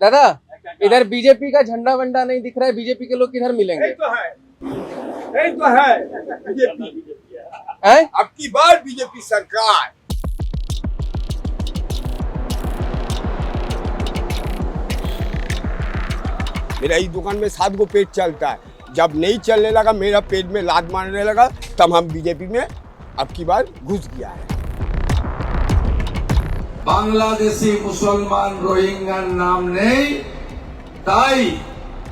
दादा इधर बीजेपी का झंडा वंडा नहीं दिख रहा है, बीजेपी के लोग किधर मिलेंगे? यही तो है बीजेपी हैं? अब की बार बीजेपी सरकार। मेरा इस दुकान में 7 गो पेट चलता है, जब नहीं चलने लगा मेरा पेट में लात मारने लगा तब हम बीजेपी में अब की बार घुस गया है। বাংলাদেশি মুসলমান রোহিঙ্গার নাম নেই, তাই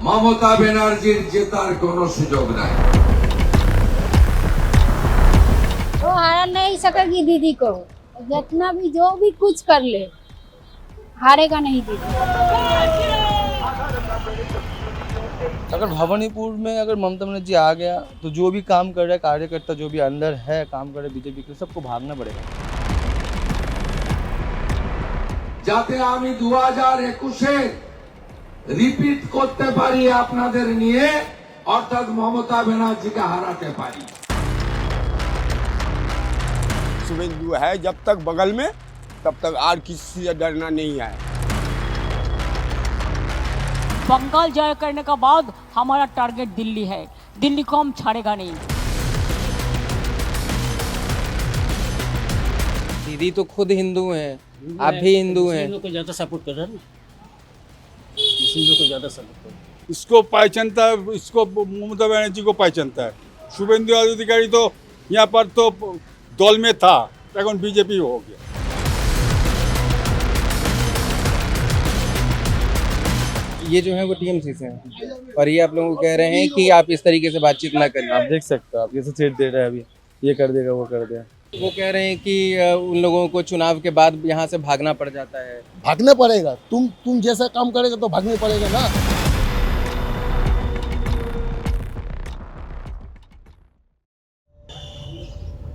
মমতা ব্যানার্জির জেতার কোনো সুযোগ নাই। वो हरा नहीं सकेगी दीदी को, जितना भी जो भी कुछ कर ले हारेगा नहीं दीदी। अगर भवानीपुर में अगर ममता बनर्जी आ गया तो जो भी काम कर रहा है कार्यकर्ता जो भी अंदर है काम कर रहे बीजेपी के सबको भागना पड़ेगा। যাতে আমি 2021-এ রিপিট করতে পারি আপনাদের নিয়ে, অর্থাৎ মমতা ব্যানার্জিকে হারাতে পারি। शुभेंदु है जब तक बगल में तब तक और किसी से डरना नहीं है। बंगाल जय करने का बाद हमारा टारगेट दिल्ली है, दिल्ली को हम छाड़ेगा नहीं। दीदी तो खुद हिंदू हैं, आप भी हिंदू हैं। मुस्लिमों को ज़्यादा सपोर्ट कर रहा है ना, मुस्लिमों को ज़्यादा सपोर्ट कर रहा है। इसको पहचानता है, इसको ममता बनर्जी को पहचानता है। शुभेंदु अधिकारी तो यहाँ पर तो दल में था, लेकिन बीजेपी हो गया। ये जो है वो टीएमसी से हैं और ये आप लोगों को कह रहे हैं कि आप इस तरीके से बातचीत ना करें। आप देख सकते हो, आप जैसे सीट दे रहे हैं अभी ये कर देगा वो कर देगा। वो कह रहे हैं कि उन लोगों को चुनाव के बाद यहाँ से भागना पड़ जाता है। भागने पड़ेगा, तुम जैसा काम करेगा तो भागने पड़ेगा ना।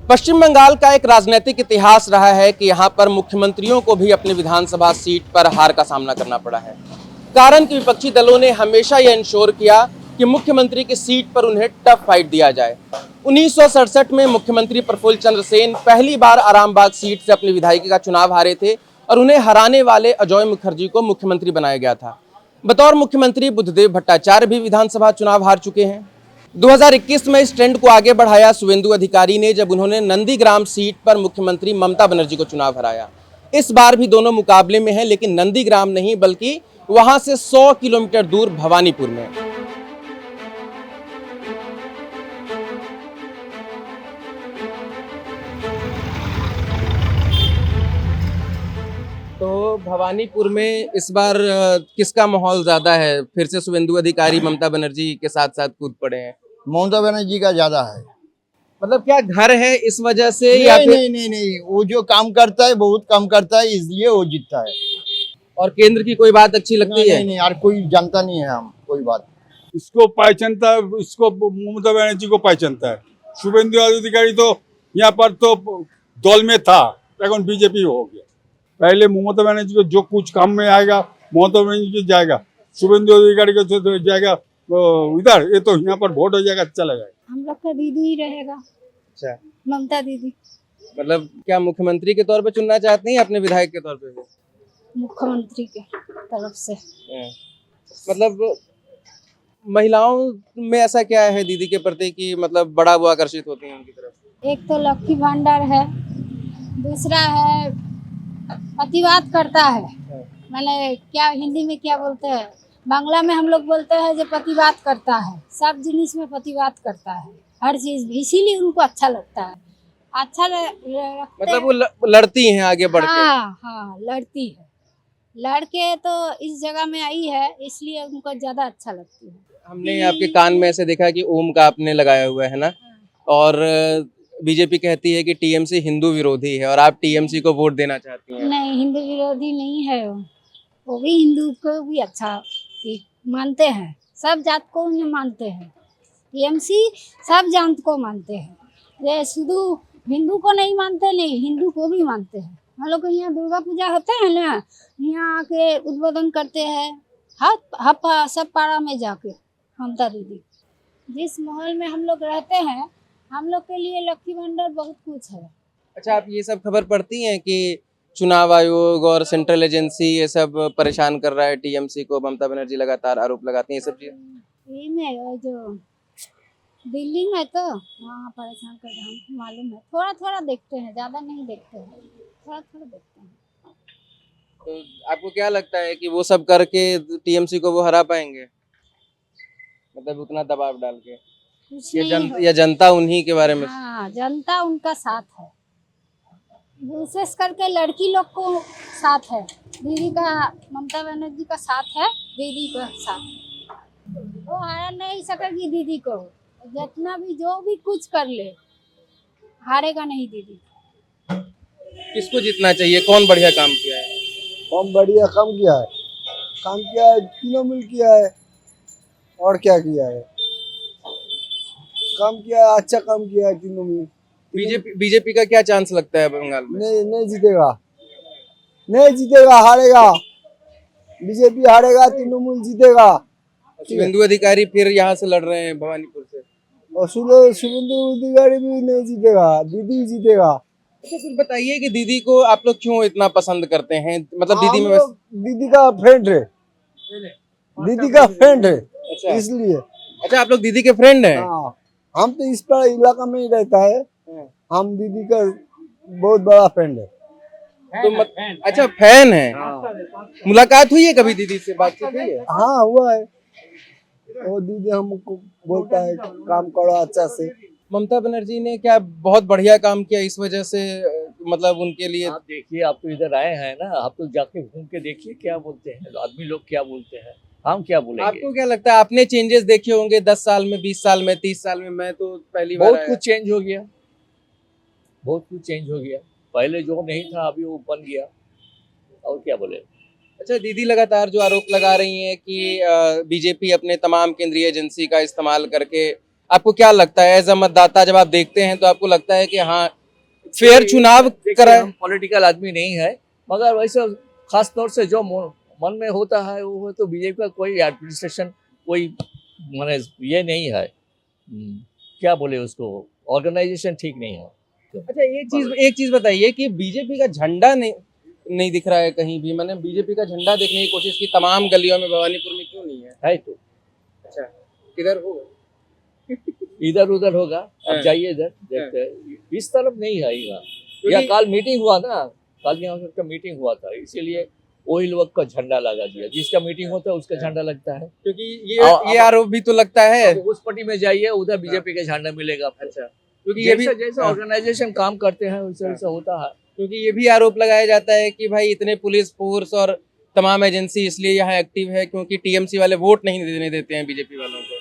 पश्चिम बंगाल का एक राजनीतिक इतिहास रहा है कि यहाँ पर मुख्यमंत्रियों को भी अपनी विधानसभा सीट पर हार का सामना करना पड़ा है। कारण कि विपक्षी दलों ने हमेशा यह इंश्योर किया कि मुख्यमंत्री की सीट पर उन्हें टफ फाइट दिया जाए। 1967 में मुख्यमंत्री प्रफुल्ल चंद्र सेन पहली बार आरामबाग सीट से अपनी विधायकी का चुनाव हारे थे और उन्हें हराने वाले अजय मुखर्जी को मुख्यमंत्री बनाया गया था। बतौर मुख्यमंत्री बुद्धदेव भट्टाचार्य भी विधानसभा चुनाव हार चुके हैं। 2021 में इस ट्रेंड को आगे बढ़ाया शुभेंदु अधिकारी ने जब उन्होंने नंदीग्राम सीट पर मुख्यमंत्री ममता बनर्जी को चुनाव हराया। इस बार भी दोनों मुकाबले में हैं, लेकिन नंदीग्राम नहीं बल्कि वहां से 100 किलोमीटर दूर भवानीपुर में। तो भवानीपुर में इस बार किसका माहौल ज्यादा है? फिर से शुभेंदु अधिकारी ममता बनर्जी के साथ साथ कूद पड़े हैं। ममता बनर्जी का ज्यादा है। मतलब क्या घर है इस वजह से नहीं, या फिर नहीं, वो जो काम करता है बहुत काम करता है इसलिए वो जीतता है। और केंद्र की कोई बात अच्छी लगती है? नहीं, यार कोई जानता नहीं है हम कोई बात। इसको पहचानता है, इसको ममता बनर्जी को पहचानता है। शुभेंदु अधिकारी तो यहाँ पर तो दल में था, लेकिन बीजेपी हो गया। पहले ममता बनर्जी को जो कुछ काम में आएगा ममता बनर्जी को जाएगा, शुभेंदु अधिकारी को तो जाएगा इधर, ये तो यहाँ पर वोट हो जाएगा, चला जाएगा। हम लोग का दीदी ही रहेगा। अच्छा, ममता दीदी मतलब क्या मुख्यमंत्री के तौर पे चुनना चाहती हैं अपने विधायक के तौर पे भी? मुख्यमंत्री के तरफ से। मतलब महिलाओं में ऐसा क्या है दीदी के प्रति कि मतलब बड़ा वो आकर्षित होती हैं उनकी तरफ? एक तो लक्की भंडार है, दूसरा है प्रतिवाद करता है। मैंने क्या हिंदी में क्या बोलते हैं, बांग्ला में हम लोग बोलते हैं जो प्रतिवाद करता है, सब जिनिस में प्रतिवाद करता है, हर चीज, इसीलिए उनको अच्छा लगता है। अच्छा मतलब वो लड़ती हैं आगे बढ़ के। हाँ, लड़ती है, लड़के तो इस जगह में आई है इसलिए उनको ज्यादा अच्छा लगती है। हमने आपके कान में ऐसे देखा कि ओम का आपने लगाया हुआ है ना, और बीजेपी कहती है कि टीएमसी हिंदू विरोधी है और आप टीएमसी को वोट देना चाहती हैं। नहीं, हिंदू विरोधी नहीं है वो भी हिंदू को भी अच्छा मानते हैं, सब जात को उन्हें मानते हैं। टीएमसी सब जात को मानते हैं, ये शुद्ध हिंदू को नहीं मानते, नहीं हिंदू को भी मानते हैं। हम लोग को यहाँ दुर्गा पूजा होते हैं ना, यहाँ आके उद्बोधन करते हैं हर सब पारा में जाके। ममता दीदी जिस माहौल में हम लोग रहते हैं, हम लोग के लिए लक्की भंडार बहुत कुछ है। अच्छा, आप ये सब खबर पढ़ती हैं कि चुनाव आयोग और सेंट्रल एजेंसी ये सब परेशान कर रहा है टीएमसी को, ममता बनर्जी लगातार आरोप लगाती हैं, ये सब चीजें। ये में वो जो दिल्ली में तो वहाँ परेशान कर रहे हैं, हमको मालूम है। थोड़ा थोड़ा देखते हैं, ज़्यादा नहीं देखते हैं, थोड़ा थोड़ा देखते हैं। तो आपको क्या लगता है कि वो सब करके टीएमसी को वो हरा पाएंगे, मतलब उतना दबाव डाल के, कुछ नहीं हो- या जनता उन्हीं के बारे में? हाँ, जनता उनका साथ है, विशेष करके लड़की लोग को साथ है। दीदी का, ममता बनर्जी का साथ है, दीदी का साथ। वो हारा नहीं सकेगी दीदी को, जितना भी जो भी कुछ कर ले, हारेगा नहीं दीदी। किसको जीतना चाहिए, कौन बढ़िया काम किया है? कौन बढ़िया काम किया है? काम किया है तृणमूल किया है, और क्या किया है? काम किया है, अच्छा काम किया है तृणमूल। बीजेपी का क्या चांस लगता है बंगाल में? नहीं जीतेगा, नहीं जीतेगा, हारेगा। बीजेपी हारेगा, तृणमूल जीतेगा। शुभेंदु अधिकारी फिर यहाँ से लड़ रहे हैं भवानीपुर से। और शुभेंदु अधिकारी भी नहीं जीतेगा, दीदी जीतेगा। अच्छा, फिर बताइए कि दीदी को आप लोग क्यों इतना पसंद करते हैं, मतलब दीदी में बस दीदी का फ्रेंड है, दीदी का फ्रेंड है, अच्छा इसलिए। अच्छा, आप लोग दीदी के फ्रेंड हैं? हाँ, हम तो इस पर इलाका में ही रहता है, हम दीदी का बहुत बड़ा फ्रेंड है। तो अच्छा, फैन है। मुलाकात हुई है कभी दीदी से, बातचीत हुई है? हाँ हुआ है, वो दीदी हमको बोलता है काम करो अच्छा से। ममता बनर्जी ने क्या बहुत बढ़िया काम किया, इस वजह से मतलब उनके लिए? आप देखिए, आप तो इधर आए हैं ना, आप तो जाके घूम के देखिए क्या बोलते हैं आदमी लोग, क्या बोलते हैं, हम क्या बोलेंगे। आपको क्या लगता है, आपने चेंजेस देखे होंगे 10 साल में, 20 साल में, 30 साल में? मैं तो पहली बार बहुत आया। कुछ चेंज हो गया, बहुत कुछ चेंज हो गया। पहले जो नहीं था अभी वो बन गया, और क्या बोले। अच्छा, दीदी लगातार जो आरोप लगा रही हैं कि बीजेपी अपने तमाम केंद्रीय एजेंसी का इस्तेमाल करके, आपको क्या लगता है एज अ मतदाता, जब आप देखते हैं तो आपको लगता है कि हाँ फेयर चुनाव कराए? हम पॉलिटिकल आदमी नहीं है, मगर वैसे खास तौर से जो मन में होता है वो तो बीजेपी का कोई एडमिनिस्ट्रेशन, कोई माने ये नहीं है, क्या बोले उसको, ऑर्गेनाइजेशन ठीक नहीं है। अच्छा, एक चीज बताइए कि बीजेपी का झंडा नहीं दिख रहा है कहीं भी। मैंने बीजेपी का झंडा देखने की कोशिश की तमाम गलियों में, भवानीपुर में क्यों नहीं है? तो अच्छा, किधर होगा? इधर उधर होगा, हाँ। अब जाइए इधर देखते हैं, इस तरफ नहीं है यहाँ। कल मीटिंग हुआ ना, कल यहाँ का मीटिंग हुआ था, इसीलिए वही लोग का झंडा लगा दिया, जिसका मीटिंग होता है उसका झंडा लगता है। क्योंकि ये आरोप भी तो लगता है। उस पट्टी में जाइए, उधर बीजेपी का झंडा मिलेगा। अच्छा, क्योंकि ये भी जैसे ऑर्गेनाइजेशन काम करते हैं वैसे होता है। क्योंकि ये भी आरोप लगाया जाता है कि भाई इतने पुलिस फोर्स और तमाम एजेंसी इसलिए यहाँ एक्टिव है क्योंकि टीएमसी वाले वोट नहीं देने देते हैं बीजेपी वालों को।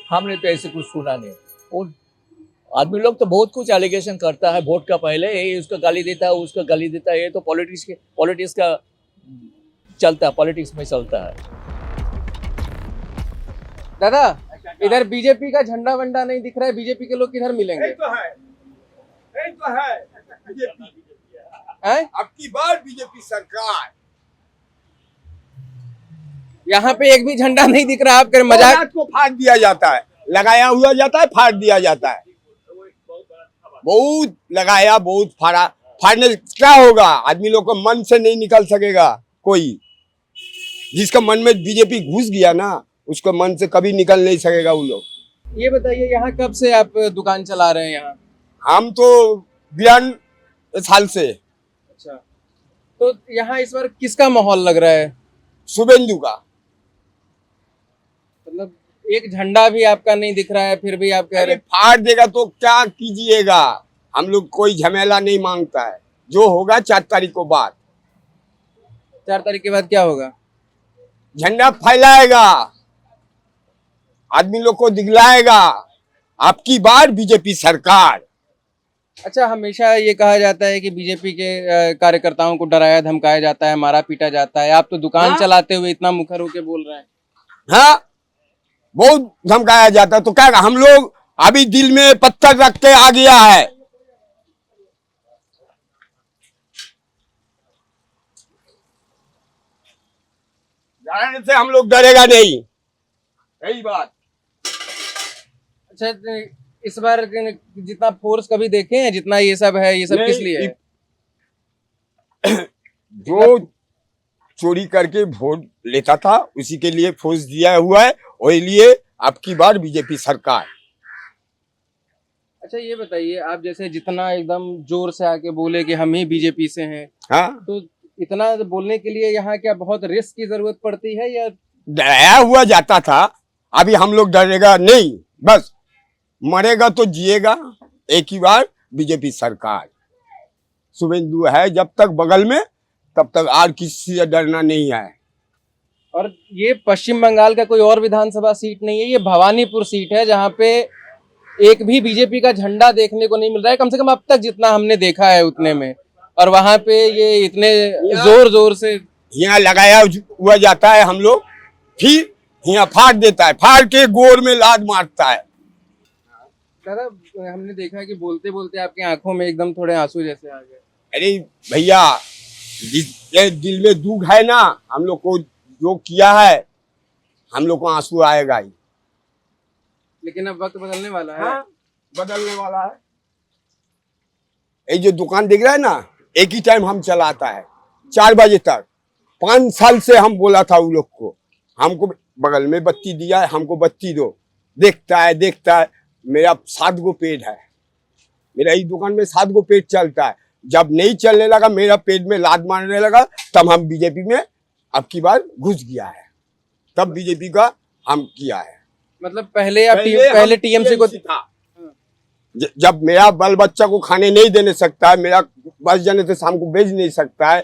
हमने तो ऐसे कुछ सुना नहीं। और आदमी लोग तो बहुत कुछ एलिगेशन करता है वोट का पहले, ये उसका गाली देता है, उसका गाली देता है, ये तो पॉलिटिक्स का चलता है, पॉलिटिक्स में चलता है। दादा, इधर बीजेपी का झंडा वंडा नहीं दिख रहा है, बीजेपी के लोग किधर मिलेंगे? तो है बीजेपी हैं? अब की बार बीजेपी सरकार। यहाँ पे एक भी झंडा नहीं दिख रहा, आप करें मजाक? रात को फाड़ दिया जाता है, लगाया हुआ जाता है, फाड़ दिया जाता है। बहुत लगाया, बहुत फाड़ा, फाड़ने क्या होगा? आदमी लोग को मन से नहीं निकल सकेगा कोई। जिसका मन में बीजेपी घुस गया ना, उसको मन से कभी निकल नहीं सकेगा वो लोग। ये बताइए, यहाँ कब से आप दुकान चला रहे हैं यहाँ? हम तो 42 साल से। अच्छा, तो यहाँ इस बार किसका माहौल लग रहा है? शुभेंदु का। मतलब एक झंडा भी आपका नहीं दिख रहा है, फिर भी आप कह रहे हैं फाड़ देगा तो क्या कीजिएगा? हम लोग कोई झमेला नहीं मांगता है, जो होगा 4 तारीख को बाद। 4 तारीख के बाद क्या होगा? झंडा फैलाएगा, आदमी लोग को दिखलाएगा, आपकी बार बीजेपी सरकार। अच्छा, हमेशा ये कहा जाता है कि बीजेपी के कार्यकर्ताओं को डराया धमकाया जाता है, मारा पीटा जाता है। आप तो दुकान चलाते हुए इतना मुखर होके बोल रहे हैं। हाँ, बहुत धमकाया जाता है, तो क्या हम लोग अभी दिल में पत्थर रख के आ गया है। डरने से हम लोग डरेगा नहीं, यही बात। अच्छा, इस बार जितना फोर्स कभी देखे हैं, जितना ये सब है, ये सब किस लिए है? जो चोरी करके वोट लेता था उसी के लिए फोर्स दिया हुआ है, और लिए अब की बार बीजेपी सरकार। अच्छा ये बताइए, आप जैसे जितना एकदम जोर से आके बोले कि हम ही बीजेपी से हैं, हाँ, तो इतना बोलने के लिए यहाँ क्या बहुत रिस्क की जरूरत पड़ती है या? डराया हुआ जाता था, अभी हम लोग डरेगा नहीं, बस मरेगा तो जिएगा। एक ही बार बीजेपी सरकार, शुभेंदु है जब तक बगल में तब तक और किसी से डरना नहीं है। और ये पश्चिम बंगाल का कोई और विधानसभा सीट नहीं है, ये भवानीपुर सीट है जहाँ पे एक भी बीजेपी का झंडा देखने को नहीं मिल रहा है, कम से कम अब तक जितना हमने देखा है उतने में। और वहां पे ये इतने जोर जोर से यहाँ लगाया हुआ जाता है, हम लोग फिर यहाँ फाड़ देता है, फाड़ के गोर में लाद मारता है। दादा हमने देखा है कि बोलते बोलते आपकी आंखों में एकदम थोड़े आंसू जैसे आ गए। अरे भैया, जिसके दिल में दुख है ना, हम लोग को जो किया है, हम लोग को आंसू आएगा ही। लेकिन अब वक्त बदलने वाला है। हाँ, बदलने वाला है। ये जो दुकान दिख रहा है ना, एक ही टाइम हम चलाता है 4 बजे तक। 5 साल से हम बोला था उन लोग को, हमको बगल में बत्ती दिया है, हमको बत्ती दो। देखता है। मेरा 7 गो पेट है, मेरा इस दुकान में 7 गो पेट चलता है। जब नहीं चलने लगा, मेरा पेट में लात मारने लगा, तब हम बीजेपी में अब की बार घुस गया है, तब बीजेपी का हम किया है। मतलब पहले आप पहले टीएमसी को था। जब मेरा बाल बच्चा को खाने नहीं देने सकता है, मेरा बस जाने से शाम को भेज नहीं सकता है,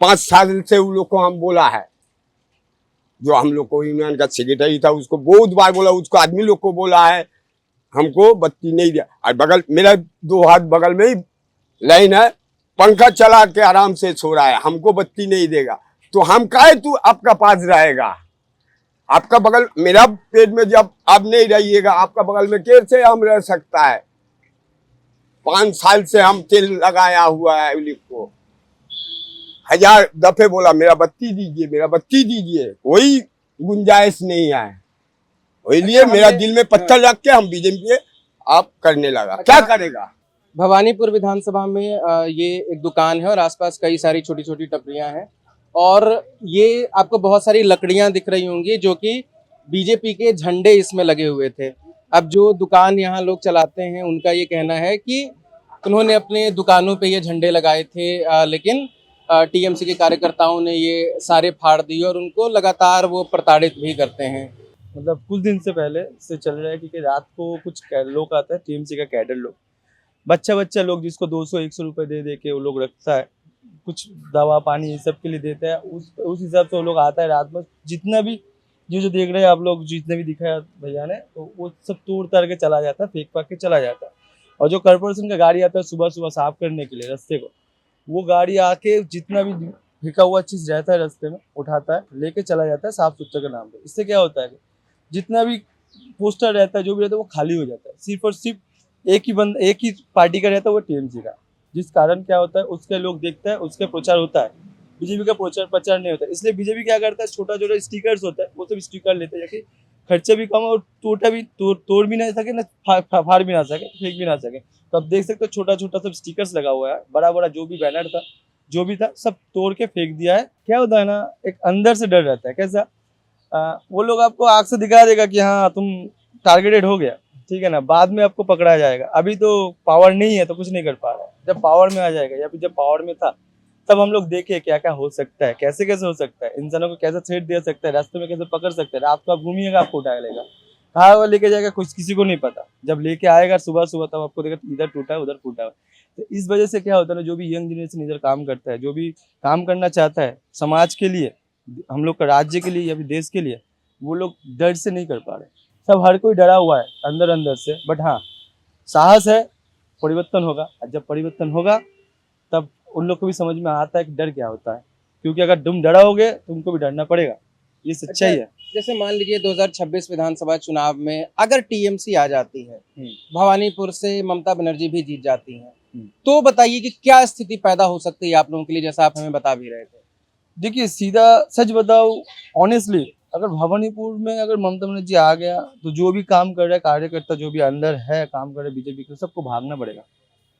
5 साल से उन लोग को हम बोला है। जो हम लोग को यूनियन का सेक्रेटरी था उसको बहुत बार बोला, उसको आदमी लोग को बोला है, हमको बत्ती नहीं दिया। और बगल मेरा 2 हाथ बगल में ही लाइन है, पंखा चला के आराम से सो रहा है, हमको बत्ती नहीं देगा तो हम काहे तू आपका पास रहेगा? आपका बगल, मेरा पेट में जब आप नहीं रहिएगा, आपका बगल में कैसे हम रह सकता है? 5 साल से हम तेल लगाया हुआ है, उलिक को 1000 दफे बोला मेरा बत्ती दीजिए, कोई गुंजाइश नहीं है। वही लिए मेरा दिल में पत्थर रख के हम बीजेपी आप करने लगा। क्या करेगा? भवानीपुर विधानसभा में ये एक दुकान है और आसपास कई सारी छोटी छोटी टपरियां हैं, और ये आपको बहुत सारी लकड़ियां दिख रही होंगी जो कि बीजेपी के झंडे इसमें लगे हुए थे। अब जो दुकान यहाँ लोग चलाते हैं उनका ये कहना है कि उन्होंने अपने दुकानों पे ये झंडे लगाए थे, लेकिन टीएमसी के कार्यकर्ताओं ने ये सारे फाड़ दिए और उनको लगातार वो प्रताड़ित भी करते हैं। मतलब कुछ दिन से पहले से चल रहा है क्योंकि रात को कुछ लोग आता है टीएमसी का कैडर लोग, बच्चा लोग जिसको 200-100 रुपए दे के वो लोग रखता है, कुछ दवा पानी ये सब के लिए देता है। उस हिसाब से वो लोग आता है रात में, जितना भी जो देख रहे हैं आप लोग, जितने भी दिखाया भैया ने, तो वो सब तोड़ ताड़ के चला जाता है, फेंक फाक के चला जाता है। और जो कॉर्पोरेशन का गाड़ी आता है सुबह सुबह साफ करने के लिए रास्ते को, वो गाड़ी आके जितना भी फेंका हुआ चीज़ रहता है रास्ते में उठाता है, लेके चला जाता है साफ सुथरे के नाम पे। इससे क्या होता है कि जितना भी पोस्टर रहता है, जो भी रहता है, वो खाली हो जाता है। सिर्फ और सिर्फ एक ही पार्टी का रहता है, वो टीएमसी का। जिस कारण क्या होता है, उसके लोग देखते हैं, उसका प्रचार होता है, बीजेपी का प्रचार नहीं होता है। इसलिए बीजेपी क्या करता है, छोटा स्टिकर्स होता है वो सब स्टिकर लेते हैं, जाके खर्चा भी कम और टूटा भी तोड़ भी ना सके, ना फाड़ भी ना सके, फेंक भी ना सके। तो आप देख सकते हो छोटा सब स्टिकर्स लगा हुआ है, बड़ा जो भी बैनर था, जो भी था, सब तोड़ के फेंक दिया है। क्या होता है ना, एक अंदर से डर रहता है। कैसा? वो लोग आपको आग से दिखा देगा कि हाँ तुम टारगेटेड हो गया, ठीक है ना, बाद में आपको पकड़ा जाएगा। अभी तो पावर नहीं है तो कुछ नहीं कर पा रहा है, जब पावर में आ जाएगा, या फिर जब पावर में था तब हम लोग देखे क्या क्या हो सकता है, कैसे हो सकता है, इंसानों को कैसे थ्रेट दे सकता है, रास्ते में कैसे पकड़ सकता है। रात को आप घूमिएगा, आपको उठा लेगा, कहाँ वो लेके जाएगा कुछ किसी को नहीं पता। जब लेके आएगा सुबह तब आपको देखा इधर टूटा है उधर फूटा है। तो इस वजह से क्या होता है ना, जो भी यंग जनरेशन इधर काम करता है, जो भी काम करना चाहता है समाज के लिए, हम लोग का राज्य के लिए या फिर देश के लिए, वो लोग डर से नहीं कर पा रहे। सब हर कोई डरा हुआ है अंदर से। बट हाँ, साहस है, परिवर्तन होगा। और जब परिवर्तन होगा तब उन लोग को भी समझ में आता है कि डर क्या होता है, क्योंकि अगर तुम डरा होगे तो उनको भी डरना पड़ेगा, ये सच्चाई है। जैसे मान लीजिए 2026 विधानसभा चुनाव में अगर टीएमसी आ जाती है, भवानीपुर से ममता बनर्जी भी जीत जाती हैं, तो बताइए कि क्या स्थिति पैदा हो सकती है आप लोगों के लिए, जैसा आप हमें बता भी रहे थे। देखिए सीधा सच बताओ, ऑनेस्टली, अगर भवानीपुर में अगर ममता बनर्जी आ गया तो जो भी काम कर रहा है कार्यकर्ता, जो भी अंदर है काम कर रहे बीजेपी के, सबको भागना पड़ेगा,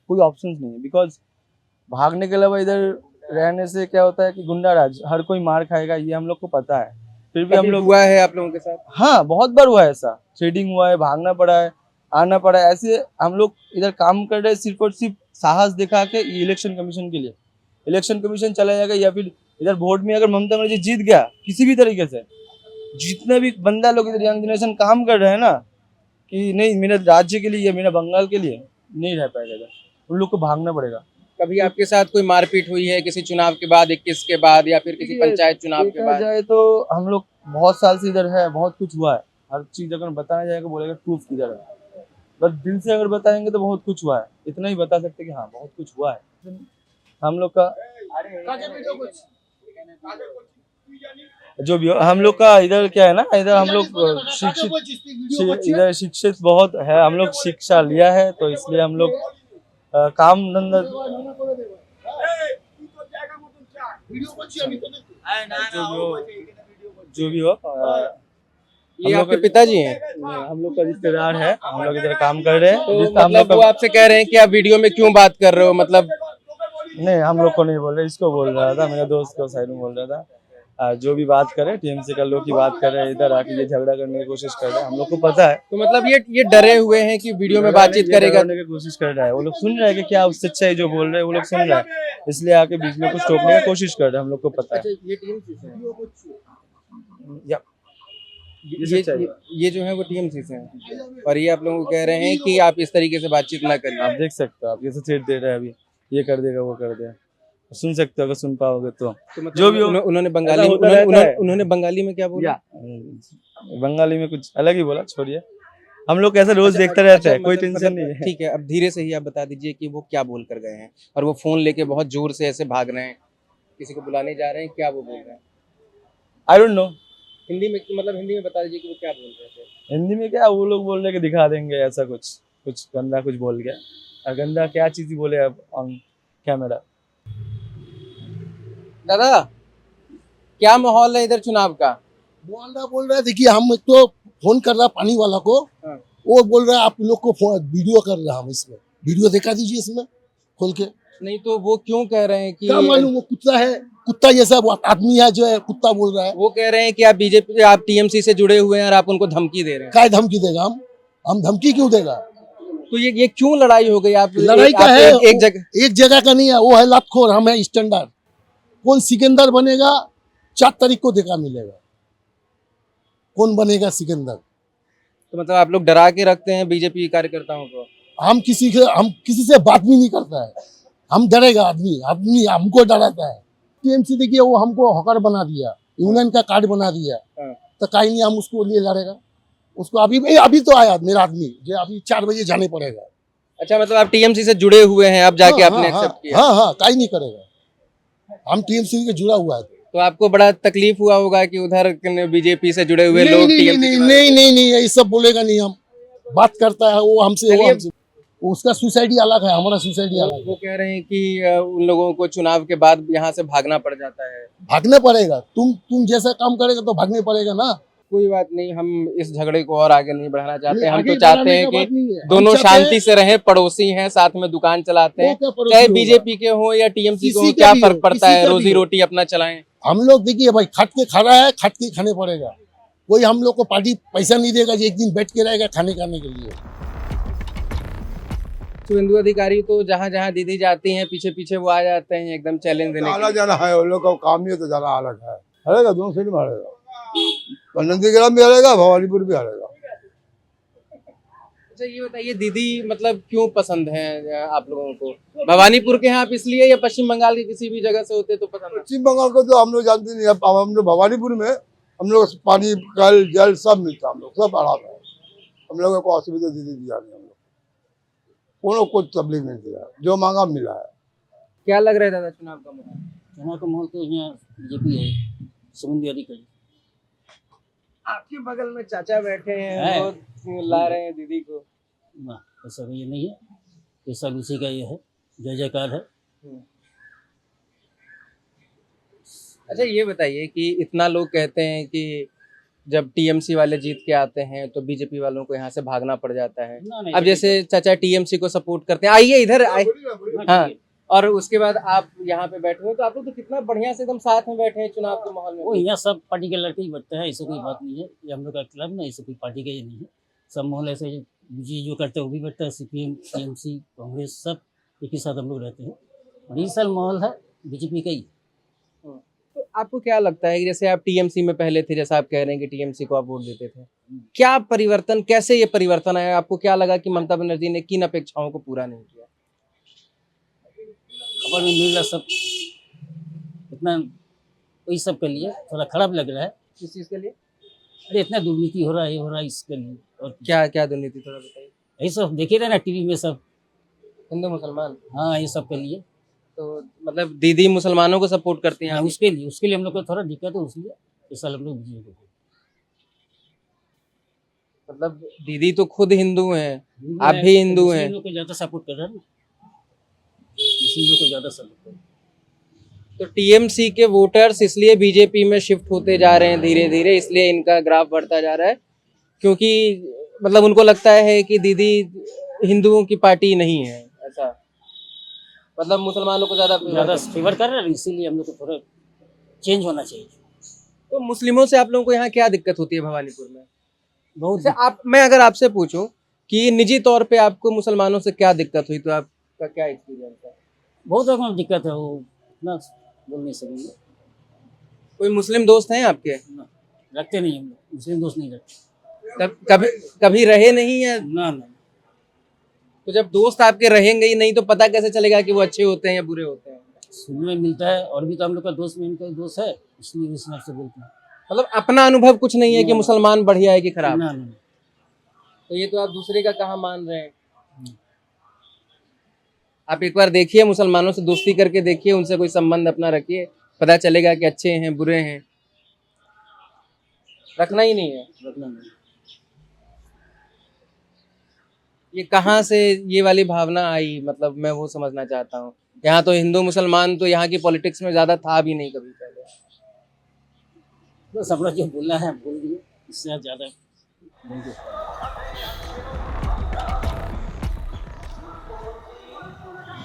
कोई ऑप्शन नहीं है। बिकॉज भागने के अलावा इधर रहने से क्या होता है कि गुंडा राज, हर कोई मार खाएगा, ये हम लोग को पता है। फिर भी हम लोग, हुआ है आप लोगों के साथ? हाँ बहुत बार हुआ है ऐसा, थ्रेडिंग हुआ है, भागना पड़ा है, आना पड़ा है। ऐसे हम लोग इधर काम कर रहे हैं सिर्फ और सिर्फ साहस दिखा के इलेक्शन कमीशन के लिए। इलेक्शन कमीशन चला जाएगा या फिर इधर वोट में अगर ममता बनर्जी जीत गया किसी भी तरीके से, जितने भी बंदा लोग इधर यंग जनरेशन काम कर रहे हैं ना कि नहीं मेरे राज्य के लिए या मेरा बंगाल के लिए, नहीं रह पाएगा इधर, उन लोग को भागना पड़ेगा। कभी आपके साथ कोई मारपीट हुई है किसी चुनाव के बाद, 21 के बाद, या फिर किसी पंचायत चुनाव के देखा बाद? जाए तो हम लोग बहुत साल से इधर है, बहुत कुछ हुआ है। हर चीज अगर बताया जाएगा बोलेगा प्रूफ किधर है, बस दिल से अगर बताएंगे तो बहुत कुछ हुआ है। इतना ही बता सकते कि हाँ बहुत कुछ हुआ है हम लोग का। जो भी हो, हम लोग का इधर क्या है ना, इधर हम लोग इधर शिक्षित बहुत है, हम लोग शिक्षा लिया है, तो इसलिए हम लोग काम धंधा जो भी हो ये आपके पिताजी हैं? हम लोग का रिश्तेदार है, हम लोग इधर काम कर रहे हैं। तो जिसका हम लोग मतलब वो आपसे कह रहे हैं कि आप वीडियो में क्यों बात कर रहे हो, मतलब? नहीं हम लोग को नहीं बोल रहे, इसको बोल रहा था, मेरे दोस्त को साइड में बोल रहा था। जो भी बात करे टीएमसी का लोग की बात कर रहे हैं, इधर आके ये झगड़ा करने की कोशिश कर रहे हैं, हम लोग को पता है। तो मतलब ये डरे हुए हैं कि वीडियो में बातचीत करेगा? करने की कोशिश कर रहा है, वो लोग सुन रहे हैं कि क्या उससे अच्छा है जो बोल रहे हैं, वो लोग सुन रहे हैं, इसलिए आके बीच में कुछ टोकने की कोशिश कर रहे हैं, हम लोग को पता है। ये टीएमसी से हैं? ये जो है वो टीएमसी से हैं, और ये आप लोगों को कह रहे हैं कि आप इस तरीके से बातचीत ना करिए। आप देख सकते हो, आप जैसे थ्रेट दे रहे हैं अभी, ये कर देगा वो कर देगा, सुन सकते हो अगर सुन पाओगे तो। मतलब जो भी हो, उन्होंने बंगाली ऐसा होता रहता है। उन्होंने बंगाली में क्या बोला? बंगाली में कुछ अलग ही बोला, छोड़िए, हम लोग कैसे रोज देखते रहते हैं, कोई टेंशन नहीं है। ठीक है, अब धीरे से ही आप बता दीजिए कि वो क्या बोल कर गए हैं, और वो फोन लेके बहुत जोर से ऐसे भाग रहे हैं, किसी को बुलाने जा रहे हैं, क्या वो बोल रहे हैं? आई डोंट नो, हिंदी में, मतलब हिंदी में बता दीजिए कि वो क्या बोल रहे थे। हिंदी में क्या वो लोग बोल रहे कि दिखा देंगे, ऐसा कुछ गंदा कुछ बोल गया। और गंदा क्या चीज बोले अब ऑन कैमरा। दादा क्या माहौल है इधर चुनाव का? मोहल्ला बोल रहा है, देखिए हम एक तो फोन कर रहा पानी वाला को, हाँ। वो बोल रहा है आप लोग को वीडियो कर रहा हम, इसमें वीडियो दिखा दीजिए इसमें खोल के। नहीं तो वो क्यों कह रहे हैं कि क्या मालूम, वो कुत्ता है, कुत्ता जैसा वो आदमी है जो है कुत्ता बोल रहा है। वो कह रहे हैं कि आप बीजेपी, आप टीएमसी से जुड़े हुए हैं और आप उनको धमकी दे रहे हैं। क्या धमकी देगा? हम धमकी क्यों देगा? तो ये क्यों लड़ाई हो गई? आप लड़ाई का है एक जगह का नहीं है, वो है लातखोर, हम है स्टैंडर्ड। कौन सिकंदर बनेगा 4 तारीख को देखा मिलेगा, कौन बनेगा सिकंदर। तो मतलब आप लोग डरा के रखते हैं बीजेपी कार्यकर्ताओं को? हम किसी से बात भी नहीं करता है, हम डरेगा आदमी हमको डराता है। टीएमसी देखिए वो हमको हॉकर बना दिया, यूनियन का कार्ड बना दिया, तो कहीं नहीं हम उसको लिए लड़ेगा। उसको अभी तो आया मेरा आदमी, जो अभी 4 बजे जाने पड़ेगा। अच्छा, मतलब आप टीएमसी से जुड़े हुए हैं, आप जाके आपने एक्सेप्ट किया? हाँ, कहीं नहीं करेगा, हम टीएमसी के जुड़ा हुआ है। तो आपको बड़ा तकलीफ हुआ होगा कि उधर बीजेपी से जुड़े हुए लोग नहीं, ये सब बोलेगा नहीं, हम बात करता है वो हमसे, उसका सुसाइडी अलग है, हमारा सुसाइडी अलग है। वो कह रहे हैं कि उन लोगों को चुनाव के बाद यहाँ से भागना पड़ जाता है। भागने पड़ेगा, तुम जैसा काम करेगा तो भागने पड़ेगा ना। कोई बात नहीं, हम इस झगड़े को और आगे नहीं बढ़ाना चाहते। हम तो चाहते हैं कि दोनों शांति से रहें, पड़ोसी हैं, साथ में दुकान चलाते हैं, चाहे बीजेपी के हो या टीएमसी के हो, क्या फर्क पड़ता है, रोजी रोटी अपना चलाएं। हम लोग देखिए भाई, खट के खा रहा है, खट के खाने पड़ेगा। कोई हम लोग को पार्टी पैसा नहीं देगा जो एक दिन बैठ के रहेगा खाने के लिए। शुभेंदु अधिकारी तो जहाँ जहाँ दीदी जाती हैं पीछे पीछे वो आ जाते हैं एकदम चैलेंज देने के लिए। जाना है, उन लोग का काम ही तो जाना अलग है, हरेगा दोनों साइड में हरेगा, नंदीग्राम भी हरेगा, भवानीपुर भी हरेगा। अच्छा ये बताइए दीदी, मतलब क्यों पसंद है आप लोगों को? भवानीपुर के हैं आप इसलिए, या पश्चिम बंगाल की किसी भी जगह से होते तो पसंद? पश्चिम बंगाल को तो हम लोग जानते नहीं, अब हम लोग भवानीपुर में हम लोग पानी कल जल सब मिलता है, हम लोग सब आराम है, हम लोगों को असुविधा दीदी दिया नहीं, हम लोग कुछ तकलीफ नहीं दिया, जो मांगा मिला है। क्या लग रहा है दादा चुनाव का माहौल? चुनाव का माहौल तो यहाँ बीजेपी है, शुभेंदु अधिकारी। आपके बगल में चाचा बैठे हैं, वो ला रहे हैं दीदी को। ना ऐसा ये नहीं है, ये सब उसी का ये है, जय जयकार है। अच्छा ये बताइए कि इतना लोग कहते हैं कि जब टीएमसी वाले जीत के आते हैं तो बीजेपी वालों को यहाँ से भागना पड़ जाता है। अब जैसे चाचा टीएमसी को सपोर्ट करते हैं, आइए इधर आइए, हाँ, और उसके बाद आप यहाँ पे बैठे हो, तो आप लोग तो कितना बढ़िया से एकदम साथ में बैठे हैं चुनाव के माहौल में। वो यहाँ सब पार्टी के लड़के ही बैठते हैं, ऐसा कोई बात नहीं है। ये हम लोग का क्लब ना, ऐसे कोई पार्टी का ये नहीं है। सब माहौल ऐसे बीजेपी जो करते हैं वो भी बैठता है, CPM TMC कांग्रेस सब एक ही साथ हम लोग रहते हैं। और इस साल माहौल है बीजेपी का ही। तो आपको क्या लगता है कि जैसे आप TMC में पहले थे, जैसा आप कह रहे हैं कि TMC को आप वोट देते थे, क्या परिवर्तन, कैसे ये परिवर्तन आया? आपको क्या लगा कि ममता बनर्जी ने किन अपेक्षाओं को पूरा नहीं किया? खबर में मिल रहा सब इतना, वही सब के लिए थोड़ा खराब लग रहा है। किस चीज के लिए? अरे इतना दुर्नीति हो रहा है, ये हो रहा है, इसके लिए। और क्या क्या दुर्नीति, थोड़ा बताइए। यही सब देखे रहे ना टीवी में सब, हिंदू मुसलमान, हाँ ये सब के लिए। तो मतलब दीदी मुसलमानों को सपोर्ट करती हैं हाँ, आप? उसके लिए हम लोग को थोड़ा दिक्कत है, इसलिए इस साल हम लोग बीजेपी को। मतलब दीदी तो खुद हिंदू हैं, आप भी हिंदू हैं। मुस्लिम लोग को ज्यादा सपोर्ट कर रहे हैं ना, मुस्लिम लोग को ज्यादा सपोर्ट कर रहे हैं। तो TMC के वोटर्स इसलिए बीजेपी में शिफ्ट होते जा रहे हैं धीरे धीरे, इसलिए इनका ग्राफ बढ़ता जा रहा है, क्योंकि मतलब उनको लगता है कि दीदी हिंदुओं की पार्टी नहीं है, ऐसा मतलब मुसलमानों को ज्यादा फेवर कर रहे हैं, इसीलिए हम लोग को थोड़ा चेंज होना चाहिए। तो मुस्लिमों से आप लोगों को यहाँ क्या दिक्कत होती है भवानीपुर में? बहुत जैसे मैं अगर आपसे पूछूं कि निजी तौर पे आपको मुसलमानों से क्या दिक्कत हुई, तो आपका क्या एक्सपीरियंस है? बहुत रकम दिक्कत है, वो इतना बोल नहीं सकेंगे। कोई मुस्लिम दोस्त हैं आपके? रखते नहीं हम लोग, मुस्लिम दोस्त नहीं रखते। कभी रहे नहीं है? ना। तो जब दोस्त आपके रहेंगे ही नहीं तो पता कैसे चलेगा कि वो अच्छे होते हैं या बुरे होते हैं? सुनने में मिलता है, और भी तो हम लोग का दोस्त में इनका दोस्त है, इसलिए इस से बोलते हैं। मतलब अपना अनुभव कुछ नहीं है कि मुसलमान बढ़िया है कि खराब? ना। तो ये तो आप दूसरे का कहाँ मान रहे हैं? आप एक बार देखिए, मुसलमानों से दोस्ती करके देखिए, उनसे कोई संबंध अपना रखिए, पता चलेगा कि अच्छे हैं बुरे हैं। रखना ही नहीं है। रखना नहीं। ये कहाँ से ये वाली भावना आई, मतलब मैं वो समझना चाहता हूँ। यहाँ तो हिंदू मुसलमान तो यहाँ की पॉलिटिक्स में ज्यादा था भी नहीं कभी पहले। बस अपना जो बोलना है बोल दिए, इससे ज्यादा बोल दिए।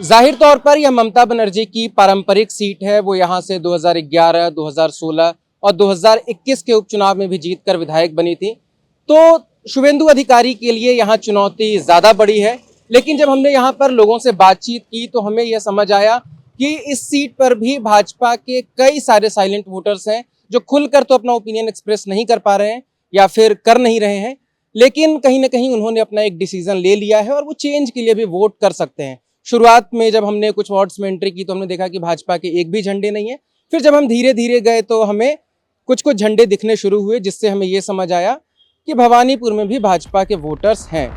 जाहिर तौर पर यह ममता बनर्जी की पारंपरिक सीट है। वो यहाँ से 2011, 2016 और 2021 के उपचुनाव में भी जीतकर विधायक बनी थी। तो शुभेंदु अधिकारी के लिए यहाँ चुनौती ज़्यादा बड़ी है। लेकिन जब हमने यहाँ पर लोगों से बातचीत की तो हमें यह समझ आया कि इस सीट पर भी भाजपा के कई सारे साइलेंट वोटर्स हैं जो खुलकर तो अपना ओपिनियन एक्सप्रेस नहीं कर पा रहे हैं या फिर कर नहीं रहे हैं, लेकिन कहीं ना कहीं उन्होंने अपना एक डिसीजन ले लिया है और वो चेंज के लिए भी वोट कर सकते हैं। शुरुआत में जब हमने कुछ वार्ड्स में एंट्री की तो हमने देखा कि भाजपा के एक भी झंडे नहीं है। फिर जब हम धीरे धीरे गए तो हमें कुछ कुछ झंडे दिखने शुरू हुए, जिससे हमें ये समझ आया कि भवानीपुर में भी भाजपा के वोटर्स हैं।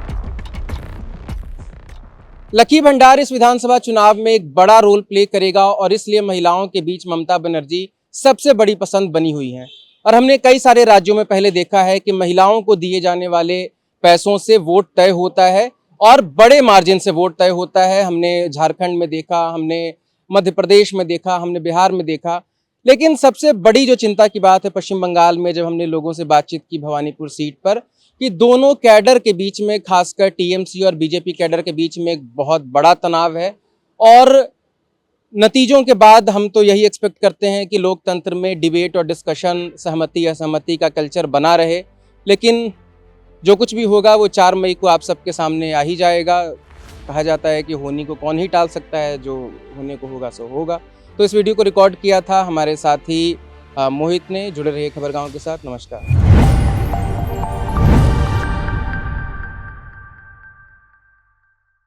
लकी भंडार इस विधानसभा चुनाव में एक बड़ा रोल प्ले करेगा और इसलिए महिलाओं के बीच ममता बनर्जी सबसे बड़ी पसंद बनी हुई हैं। और हमने कई सारे राज्यों में पहले देखा है कि महिलाओं को दिए जाने वाले पैसों से वोट तय होता है और बड़े मार्जिन से वोट तय होता है। हमने झारखंड में देखा, हमने मध्य प्रदेश में देखा, हमने बिहार में देखा। लेकिन सबसे बड़ी जो चिंता की बात है पश्चिम बंगाल में, जब हमने लोगों से बातचीत की भवानीपुर सीट पर, कि दोनों कैडर के बीच में, खासकर टीएमसी और बीजेपी कैडर के बीच में एक बहुत बड़ा तनाव है। और नतीजों के बाद हम तो यही एक्सपेक्ट करते हैं कि लोकतंत्र में डिबेट और डिस्कशन, सहमति असहमति का कल्चर बना रहे। लेकिन जो कुछ भी होगा वो 4 मई को आप सबके सामने आ ही जाएगा। कहा जाता है कि होने को कौन ही टाल सकता है, जो होने को होगा सो होगा। तो इस वीडियो को रिकॉर्ड किया था हमारे साथी मोहित ने। जुड़े रहिए खबरगांव के साथ। नमस्कार।